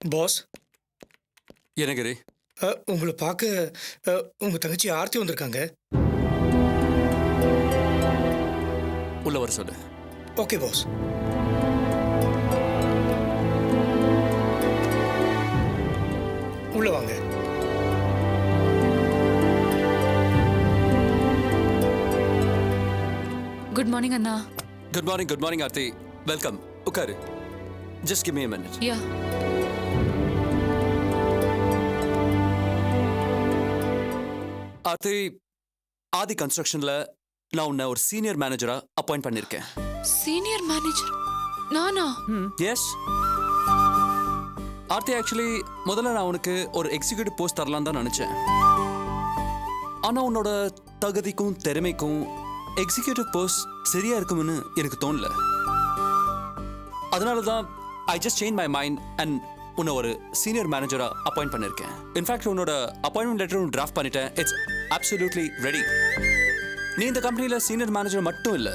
Pass, எனகிரி உங்களை பார்க்க உங்க தங்கச்சி ஆர்த்தி வந்திருக்காங்க. உள்ள வர சொல்லு. Okay boss. உள்ள வாங்க. குட் மார்னிங் அண்ணா. குட் மார்னிங் ஆர்த்தி. வெல்கம். உட்காரு. Just give me a minute. Yeah. Aarthi, Aadhi கன்ஸ்ட்ரக்ஷன்ல நான் உன்னை ஒரு சீனியர் மேனேஜரா அப்பாயிண்ட் பண்ணிருக்கேன். சீனியர் மேனேஜர் நானா? எஸ் ஆர்த்தி, ஆக்சுவலி முதல்ல நான் உனக்கு ஒரு எக்ஸிக்யூட்டிவ் போஸ்ட் தரலாம் தான் நினைச்சேன். ஆனா உன்னோட தகுதிக்கும் திறமைக்கும் எக்ஸிக்யூட்டிவ் போஸ்ட் சரியா இருக்கும்னு எனக்கு தோணல. அதனால தான் I just change my mind and உன்னை ஒரு சீனியர் மேனேஜரா அப்பாயிண்ட் பண்ணிருக்கேன். இன்ஃபேக்ட் உன்னோட அப்பாயின்மெண்ட் லெட்டரும் டிராஃப்ட் பண்ணிட்டேன். It's absolutely ready. நீ இந்த கம்பெனில சீனியர் மேனேஜர் மட்டும் இல்ல,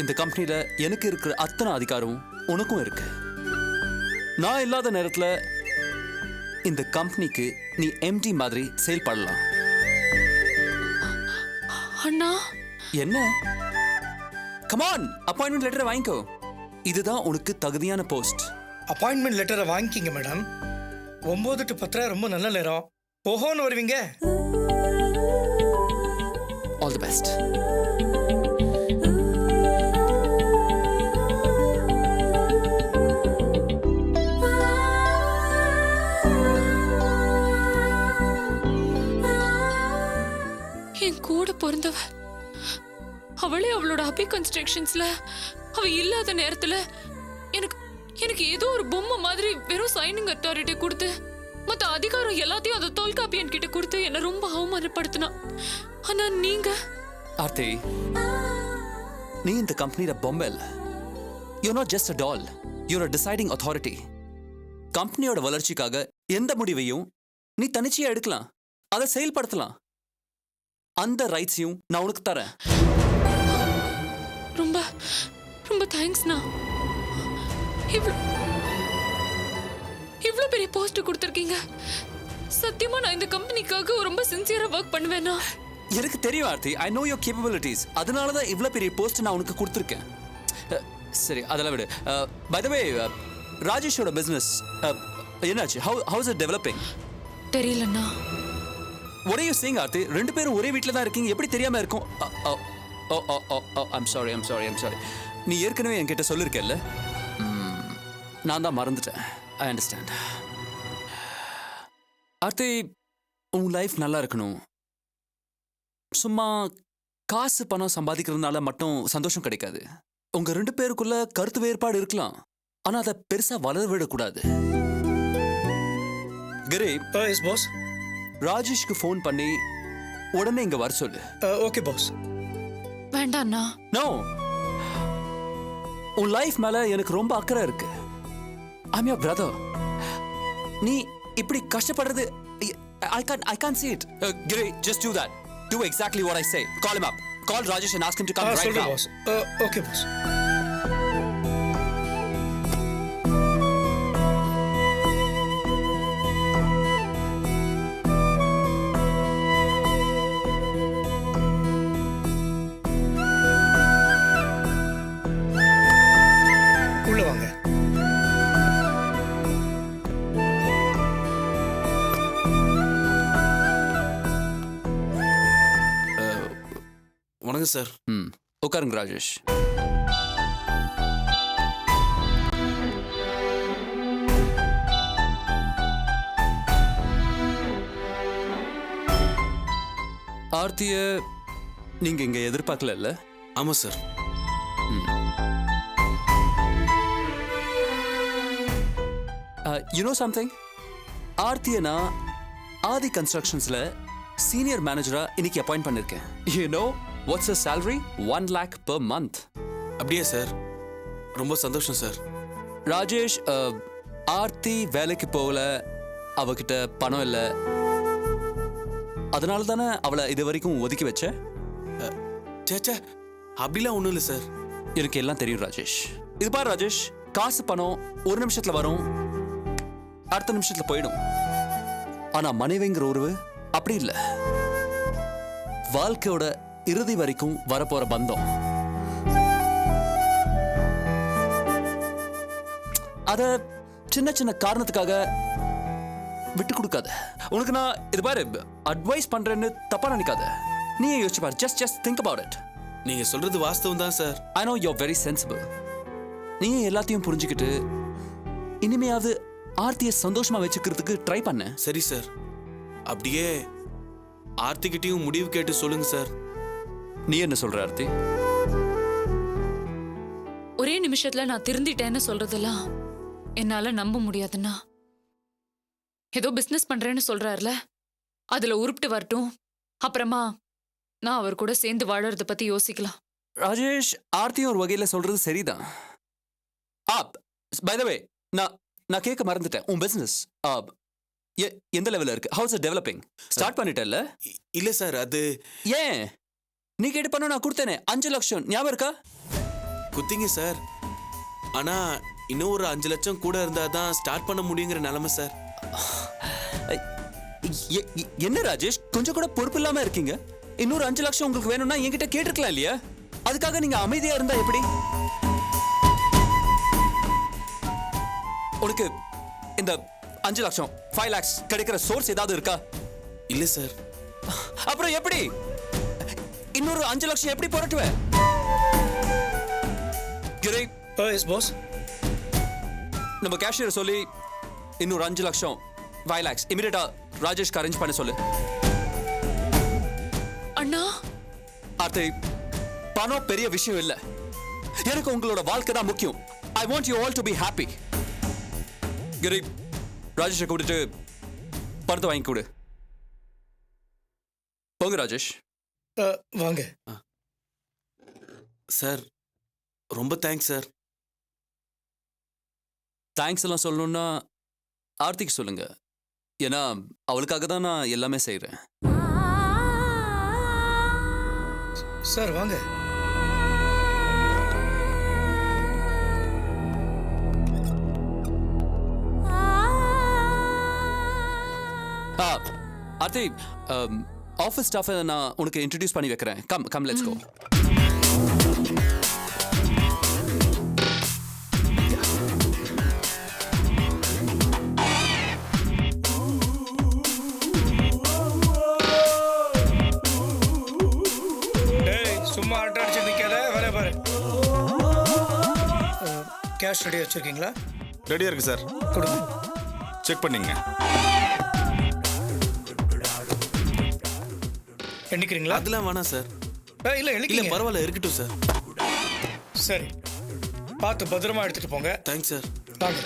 இந்த கம்பெனில எனக்கு இருக்கிற அத்தனை அதிகாரம் உனக்கும் இருக்கு. நான் இல்லாத நேரத்துல இந்த கம்பெனிக்கு நீ எம்டி மாதிரி செயல்படலாம். அண்ணா என்ன? கமான், அப்பாயின்மெண்ட் லெட்டரை வாங்கிக்கோ. இதுதான் உனக்கு தகுதியான போஸ்ட். அப்பாயின்மெண்ட் லெட்டரை வாங்கிக்கிங்க மேடம். 9 to 10 ரொம்ப நல்ல நேரம். ஓஹோன்னு வருவீங்க. All the best. என் கூட பிறந்தவ, அவளே அவளோட அபி கன்ஸ்ட்ரக்ஷன்ஸ்ல அவ இல்லாத நேரத்துல எனக்கு எனக்கு ஏதோ ஒரு பொம்மை மாதிரி வெறும் சைனிங் அத்தாரிட்டி கொடுத்து மத்த அதிகாரம் எல்லாத்தையும் அந்த தொல்காப்பியன் கிட்ட கொடுத்து என்ன ரொம்ப அவமானப்படுத்தினா. ஆனா நீங்க ஆர்த்தி, நீ இந்த கம்பெனியோட பொம்மை இல்ல. You're not just a doll. You're a deciding authority. கம்பெனியோட வளர்ச்சிக்காக எந்த முடிவையும் நீ தனிச்சையா எடுக்கலாம், அதை செயல்படுத்தலாம். அந்த ரைட்ஸையும் நான் உனக்கு தரேன். ரொம்ப ரொம்ப தேங்க்ஸ்ண்ணா. இவ்வளவு பெரிய போஸ்ட் கொடுத்துருக்கீங்க. சத்தியமா நான் இந்த கம்பெனிக்காக ரொம்ப சின்சியரா ஒர்க் பண்ணுவேன்னா. எனக்கு தெரியும் Aarthi, I know your capabilities. அதனால தான் இவ்வளோ பெரிய போஸ்ட் நான் உனக்கு கொடுத்துருக்கேன். சரி, அதெல்லாம் விடு. பை த வே, ராஜேஷோட பிசினஸ் என்னாச்சு? how is it developing? தெரியலண்ணா. What are you saying Aarthi? ரெண்டு பேரும் ஒரே வீட்டில் தான் இருக்கீங்க, எப்படி தெரியாம இருக்கும்? I'm sorry. நீ ஏற்கனவே என்கிட்ட சொல்லிருக்கல, நான் தான் மறந்துட்டேன். I understand. ஆர்த்தி, உன் லைஃப் நல்லா இருக்கணும். சும்மா காசு பணம் சம்பாதிக்கிறதுனால மட்டும் சந்தோஷம் கிடைக்காது. உங்க ரெண்டு பேருக்குள்ள கருத்து வேறுபாடு இருக்கலாம், ஆனா அதை பெருசா வளர விடக்கூடாது. Giri, yes boss. ராஜேஷ்க்கு ஃபோன் பண்ணி உடனே இங்க வர சொல்லு. Okay boss. வேண்டாண்ணா. நோ, உன் லைஃப் மேல எனக்கு ரொம்ப அக்கறை இருக்கு. I'm your brother. நீ இப்படி கஷ்டப்படுறது I can't see it. Giri, just do that. Do exactly what I say. Call him up. Call Rajesh and ask him to come right now. Boss. Okay boss. உள்ள வாங்க. வணக்கம் sir. உட்காருங்க ராஜேஷ். ஆர்த்திய நீங்க இங்க எதிர்பார்க்கல இல்ல? ஆமா சார். You know something? ஆர்த்திய நான் ஆதி கன்ஸ்ட்ரக்ஷன்ஸ்ல சீனியர் மேனேஜரா இன்னைக்கு அப்பாயிண்ட் பண்ணிருக்கேன். You know what's her salary? 1 lakh per month. அப்படியே சார், ரொம்ப சந்தோஷம் சார். ராஜேஷ், ஆர்த்தி வேலைக்கு போகல, அவகிட்ட பணம் இல்லை, அதனால தானே அவளை இது வரைக்கும் ஒதுக்கி வச்ச. சேச்சா, அப்படிலாம் ஒன்றும் இல்லை சார். எனக்கு எல்லாம் தெரியும் ராஜேஷ். இது பாரு ராஜேஷ், காசு பணம் ஒரு நிமிஷத்துல வரும், அடுத்த நிமிஷத்துல போயிடும். ஆனா மனைவிங்கிற உறவு அப்படி இல்லை. வாழ்க்கையோட இறுதி வரைக்கும் வரப்போற பந்தம். அத சின்ன சின்ன காரணத்துக்காக விட்டு கொடுக்காத. உனக்கு நான் இது பாரு அட்வைஸ் பண்றேன்னு தப்பா நினைக்காத. நீ யோசிச்சு பாரு. just think about it. நீங்க சொல்றது வாஸ்தவம் தான் sir. I know you're very sensible. நீ எல்லாத்தையும் புரிஞ்சுக்கிட்டு இனிமையாவது ஆர்த்தியை சந்தோஷமா வச்சுக்கிறதுக்கு ட்ரை பண்ண. சரி சார், அப்படியே ஆர்த்திகிட்டையும் முடிவு கேட்டு சொல்லுங்க சார். நீ என்ன சொல்ற ஆர்த்தி? ஒரே நிமிஷத்துல நான் திருந்திட்டேன்னு சொல்றதெல்லாம் என்னால நம்ப முடியாதுன்னா. ஏதோ பிசினஸ் பண்றேன்னு சொல்றாருல, அதுல உருப்பிட்டு வரட்டும். அப்புறமா நான் அவர் கூட சேர்ந்து வாழறத பத்தி யோசிக்கலாம். ராஜேஷ், ஆர்த்தியும் ஒரு வகையில சொல்றது சரிதான். பை த வே, நான் கேட்க மறந்துட்டேன். உன் பிசினஸ் எந்த லெவல்ல இருக்கு? How's it developing? ஸ்டார்ட் பண்ணிட்டல்ல? இல்ல சார், அது ஏன் நீ கேட்டு பண்ண நான் கொடுத்தேனே 5 லட்சம், ஞாபகம் இருக்கா? குத்திங்க சார். ஆனா இன்னும் ஒரு 5 லட்சம் கூட இருந்தா தான் ஸ்டார்ட் பண்ண முடியுங்கிற நிலைமை சார். என்ன ராஜேஷ், கொஞ்சம் கூட பொறுப்பு இல்லாம இருக்கீங்க. இன்னொரு 5 லட்சம் உங்களுக்கு வேணும்னா என்கிட்ட கேட்டிருக்கலாம் இல்லையா? அதுக்காக நீங்க அமைதியா இருந்தா எப்படி? உனக்கு இந்த 5 லட்சம் 5 lakhs கிடைக்கிற சோர்ஸ் ஏதாவது இருக்கா? இல்ல சார். அப்புறம் எப்படி இன்னொரு 5 லட்சம் எப்படி புரட்டுவே? கிரி, எஸ் பாஸ். நம்ம கேஷியர் சொல்லி இன்னொரு 5 லட்சம் 5 lakhs இமிடியேட்டா ராஜேஷ்க்கு அரேஞ்ச் பண்ண சொல்லு. அண்ணா, ஆர்த்தி, பணம் பெரிய விஷயம் இல்ல. எனக்கு உங்களோட வாழ்க்கை தான் முக்கியம். I want you all to be happy. கிரி, ராஜேஷை கூப்பிட்டு பணத்தை வாங்கி கொடு. போங்க ராஜேஷ். வாங்க சார், ரொம்ப தேங்க்ஸ் சார். தேங்க்ஸ் எல்லாம் சொல்லணும்னா ஆர்த்திக்கு சொல்லுங்க. ஏன்னா அவளுக்காக தான் நான் எல்லாமே செய்றேன். சார் வாங்க. ஆர்த்தி, ஆஃபீஸ் ஸ்டாஃபை நான் உனக்கு இன்ட்ரடியூஸ் பண்ணி வைக்கிறேன். Come let's go. சும்மா ஆட்ட அடிச்சு நிக்காத, வேலை பாரு. கேஷ் ரெடி வச்சிருக்கீங்களா? ரெடியா இருக்கு சார். கொடுங்க. செக் பண்ணீங்க. எண்ணிக்கிறீங்களா? அதெல்லாம் வேணாம் சார். இல்ல இல்ல எண்ணிக்கீங்க. பரவாயில்ல, இருக்கட்டும் சார். சரி, பார்த்து பத்திரமா எடுத்துட்டு போங்க. Thanks sir. வாங்க.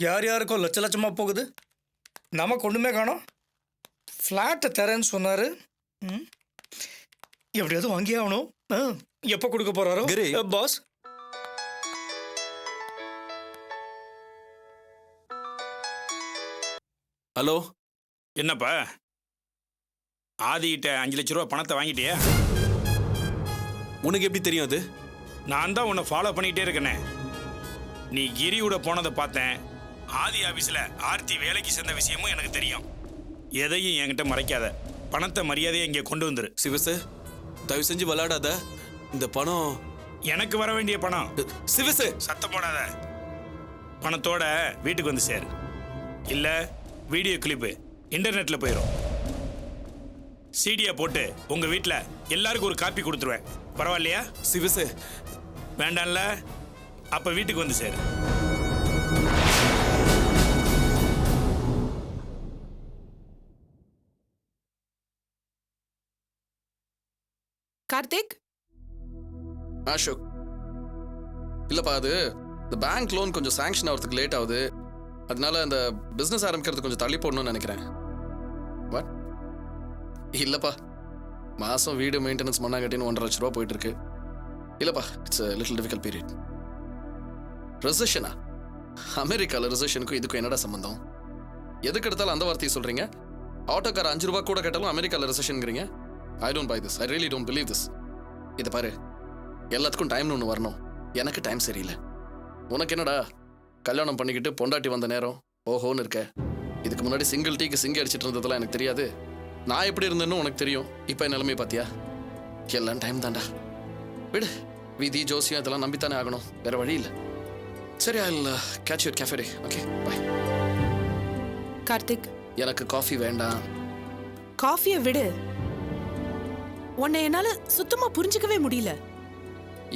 யார் யாருக்கோ லட்ச லட்சமா போகுது, நமக்கு ஒண்ணுமே காணோம். ஃப்ளாட்டை தரேன்னு சொன்னாரு. எப்படியாவது வாங்கியே ஆகணும். எப்போ கொடுக்க போறாரோ? கிரி. Pass, hello. என்னப்பா, ஆதிகிட்ட 5 லட்ச ரூபா பணத்தை வாங்கிட்டியா? உனக்கு எப்படி தெரியும் அது? நான் தான் உன்னை ஃபாலோ பண்ணிகிட்டே இருக்கேனே. நீ கிரியோட போனதை பார்த்தேன். ஆதி ஆஃபீஸில் ஆர்த்தி வேலைக்கு சேர்ந்த விஷயமும் எனக்கு தெரியும். எதையும் என்கிட்ட மறைக்காத. பணத்தை மரியாதையை இங்கே கொண்டு வந்துரு. சிவசு, தயவு செஞ்சு விளையாடாத. இந்த பணம் எனக்கு வர வேண்டிய பணம். சிவசு, சத்தம் போடாத. பணத்தோட வீட்டுக்கு வந்து சேர். இல்லை வீடியோ கிளிப்பு இன்டர்நெட்டில் போயிடும். சிடியை போட்டு உங்கள் வீட்டில் எல்லாருக்கும் ஒரு காப்பி கொடுத்துருவேன். பரவாயில்லையா? சிவசு. வேண்டாம்ல? அப்போ வீட்டுக்கு வந்து சேரு. கார்த்திக், அசோக், இல்லைப்பா, அது இந்த பேங்க் லோன் கொஞ்சம் சாங்ஷன் ஆகிறதுக்கு லேட் ஆகுது. அதனால அந்த பிஸ்னஸ் ஆரம்பிக்கிறது கொஞ்சம் தள்ளி போடணும்னு நினைக்கிறேன். வாட்? இல்லைப்பா, மாதம் வீடு மெயின்டெனன்ஸ் மண்ணாங்கட்டின்னு 1.5 லட்ச ரூபா போயிட்டு இருக்கு. இல்லைப்பா, it's a little difficult period. ரெசஷனா? அமெரிக்காவில் ரெசஷனுக்கும் இதுக்கும் என்னடா சம்பந்தம்? எதுக்கு எடுத்தாலும் அந்த வார்த்தையை சொல்கிறீங்க. ஆட்டோக்கார 5 ரூபா கூட கேட்டாலும் அமெரிக்காவில் ரெசஷனுங்கிறீங்க. I don't buy this. I really don't believe this. இதை பாரு, எல்லாத்துக்கும் டைம்னு ஒன்று வரணும். எனக்கு டைம் சரியில்லை. உனக்கு என்னடா கல்யாணம் பண்ணிக்கிட்டு பொண்டாட்டி வந்த நேரம் ஓஹோன்னு இருக்க. இதுக்கு முன்னாடி சிங்கிள் டீக்கு சிங்கி அடிச்சிட்டு இருந்ததெல்லாம் எனக்கு தெரியாது. நான் எப்படி இருந்தேன்னு உனக்கு தெரியும். இப்போ என் நிலைமை பார்த்தியா? எல்லாம் டைம் தான்டா. விடு, விதி ஜோசியம் இதெல்லாம் நம்பித்தானே ஆகணும், வேற வழி இல்லை. சரி, I will catch you at Cafe Day. Okay, bye. Karthik, எனக்கு காஃபி வேண்டாம். காஃபியை விடு. உன்னை என்னால சுத்தமா புரிஞ்சுக்கவே முடியல.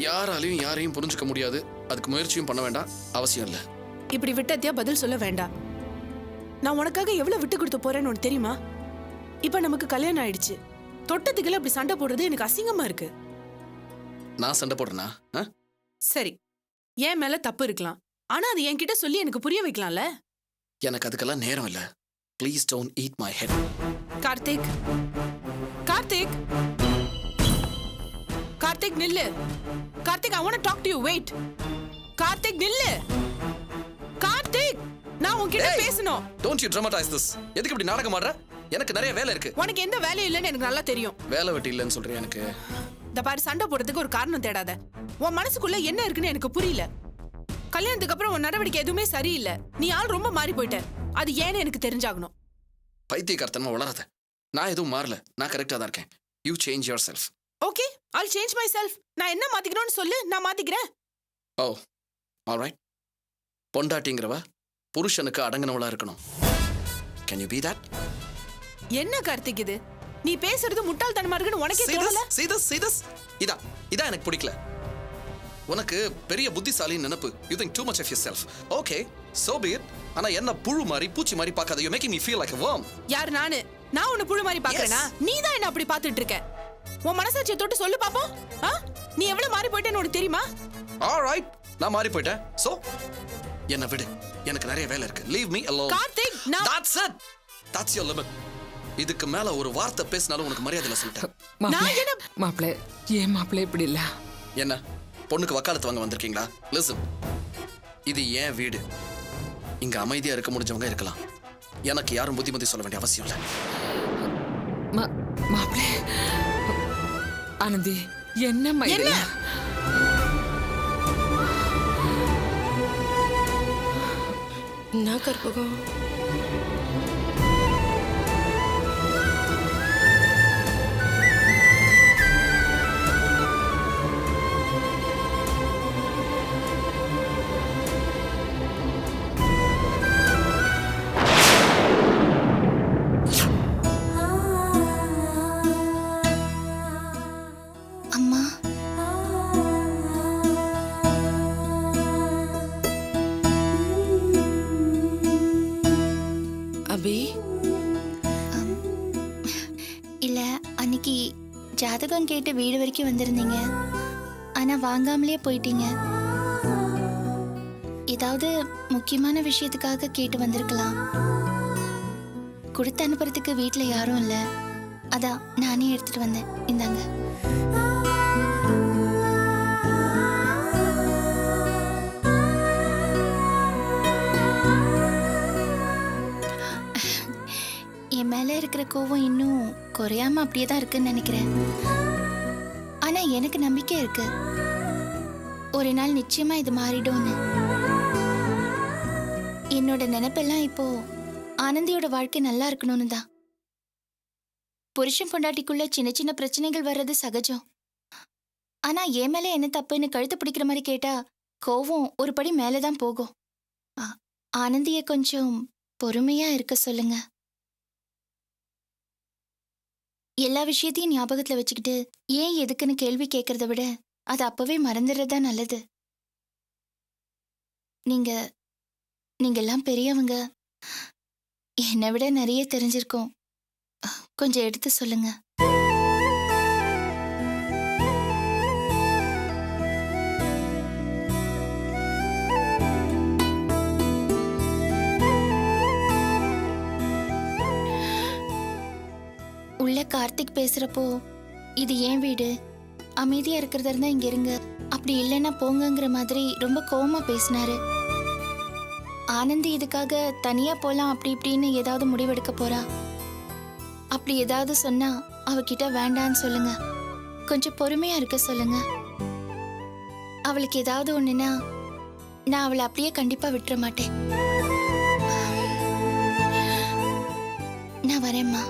யாராலையும் யாரையும் புரிஞ்சுக்க முடியாது. அதுக்கு முயற்சியும் பண்ண வேண்டாம், அவசியம் இல்லை. இப்படி விட்டத்தியா பதில் சொல்ல வேண்டாம். நான் உனக்காக எவ்வளவு விட்டு கொடுத்து போறேன்னு உனக்கு தெரியுமா? இப்ப நமக்கு கல்யாணம் ஆயிடுச்சு. தொட்டத்துக்குள்ள அப்படி சண்டை போடுறது எனக்கு அசிங்கமா இருக்கு. நான் சண்டை போடுறேனா? சரி, என் மேல தப்பு இருக்கலாம். ஆனா அது என்கிட்ட சொல்லி எனக்கு புரிய வைக்கலாம்ல. எனக்கு அதுக்கெல்லாம் நேரம் இல்லை. Please don't eat my head. Karthik, Karthik, Karthik நில்லு. Karthik, I want to talk to you. Wait. Karthik நில்லு. கார்த்திக், நான் உன்கிட்ட பேசணும். Don't you traumatised this. எதுக்கு இப்படி நாடகம் ஆடுற? எனக்கு நிறைய வேலை இருக்கு. உனக்கு எந்த வேலையும் இல்லைன்னு எனக்கு நல்லா தெரியும். வேலை வெட்டி இல்லைன்னு சொல்றேன். எனக்கு இந்த பாரு, சண்டை போடுறதுக்கு ஒரு காரணம் தேடாத. உன் மனசுக்குள்ள என்ன இருக்குன்னு எனக்கு புரியல. கல்யாணத்துக்கு அப்புறம் உன் நடவடிக்கை எதுவுமே சரியில்லை. நீ ஆள் ரொம்ப மாறி போயிட்ட. அது ஏன்னு எனக்கு தெரிஞ்சாகணும். பைத்தியக்காரத்தனமா வளராத. நான் எதுவும் மாறல. நான் கரெக்டா தான் இருக்கேன். You change your self. Okay, I'll change myself. நான் என்ன மாத்திக்கணும்னு சொல்லு, நான் மாத்திக்கிறேன். ஓ, ஆல்ரைட். பொண்டாட்டிங்கிறவ புருஷனுக்கு அடங்கினவளா இருக்கணும். Can you be that? என்ன கார்த்திக் இது? நீ பேசுறது முட்டாள்தனமா இருக்குன்னு உனக்கே தோணல? இதான் எனக்கு பிடிக்கல. உனக்கு பெரிய புத்திசாலி நினைப்பு. You think too much of yourself. Okay, so be it. ஆனா என்ன புழு மாதிரி பூச்சி மாதிரி பார்க்காத. You making me feel like a worm. யார் நானு? நான் உன்னை புழு மாதிரி பார்க்கறேனா? நீ தான் என்ன அப்படி பார்த்துட்டு இருக்க. உன் மனசாட்சியை தொட்டு சொல்லு பாப்போம். நீ எவ்வளவு மாறி போயிட்டேன்னு உனக்கு தெரியுமா? ஆல்ரைட், நான் மாறி போயிட்டேன். சோ என்ன விடு. எனக்கு நிறைய வேலை இருக்கு. Leave me alone. Karthik, That's it. That's your limit. இதுக்கு மேல ஒரு வார்த்தை பேசினாலும் உனக்கு மரியாதை இல்ல சொல்லிட்டேன். மாப்பிள்ளை, ஏன் மாப்பிள்ளை இப்படி இல்ல? என்ன பொண்ணுக்கு வக்காலத்து வாங்க வந்திருக்கீங்களா? லிசன், இது ஏன் வீடு. இங்க அமைதியா இருக்க முடிஞ்சவங்க இருக்கலாம். எனக்கு யாரும் புத்திமதி சொல்ல வேண்டிய அவசியம் இல்லை. மாப்பிள்ளை, ஆனந்தி, என்ன என்ன கற்பகம்? அம்மா, அபி, இல்ல அன்னைக்கு ஜாதகம் கேட்டு வீடு வரைக்கும் வந்திருந்தீங்க. ஆனா வாங்காமலே போயிட்டீங்க. ஏதாவது முக்கியமான விஷயத்துக்காக கேட்டு வந்திருக்கலாம். கொடுத்து அனுப்புறதுக்கு வீட்டுல யாரும் இல்ல. அதான் நானே எடுத்துட்டு வந்தேன். இந்தாங்க. என் மேல இருக்கிற கோவம் இன்னும் குறையாம அப்படியே தான் இருக்குன்னு நினைக்கிறேன். ஆனா எனக்கு நம்பிக்கை இருக்கு, ஒரு நாள் நிச்சயமா இது மாறிடும்னு. என்னோட நினைப்பெல்லாம் இப்போ ஆனந்தியோட வாழ்க்கை நல்லா இருக்கணும்னு தான். புருஷன் பொண்டாட்டிக்குள்ள சின்ன சின்ன பிரச்சனைகள் வர்றது சகஜம். ஆனா என் மேல என்ன தப்புன்னு கழுத்து பிடிக்கிற மாதிரி கேட்டா கோவம் ஒரு படி மேலதான் போகும். ஆனந்திய கொஞ்சம் பொறுமையா இருக்க சொல்லுங்க. எல்லா விஷயத்தையும் ஞாபகத்துல வச்சுக்கிட்டு ஏன் எதுக்குன்னு கேள்வி கேட்கறத விட அது அப்பவே மறந்துடுறதா நல்லது. நீங்க எல்லாம் பெரியவங்க, என்னை விட நிறைய தெரிஞ்சிருக்கோம். கொஞ்சம் எடுத்து சொல்லுங்க. உள்ள கார்த்திக் பேசுறப்போ இது ஏன் வீடு, அமைதியா இருக்கிறதா இருந்தா இங்க இருங்க, அப்படி இல்லைன்னா போங்கங்கிற மாதிரி ரொம்ப கோவமா பேசினாரு. ஆனந்தி இதுக்காக தனியா போலாம் அப்படி இப்படின்னு ஏதாவது முடிவெடுக்க போறா. அப்படி ஏதாவது சொன்னா அவகிட்ட வேண்டான்னு சொல்லுங்க. கொஞ்சம் பொறுமையா இருக்க சொல்லுங்க. அவளுக்கு ஏதாவது ஒண்ணுனா நான் அவளை அப்படியே கண்டிப்பா விட்டுற மாட்டேன். நான் வரேம்மா.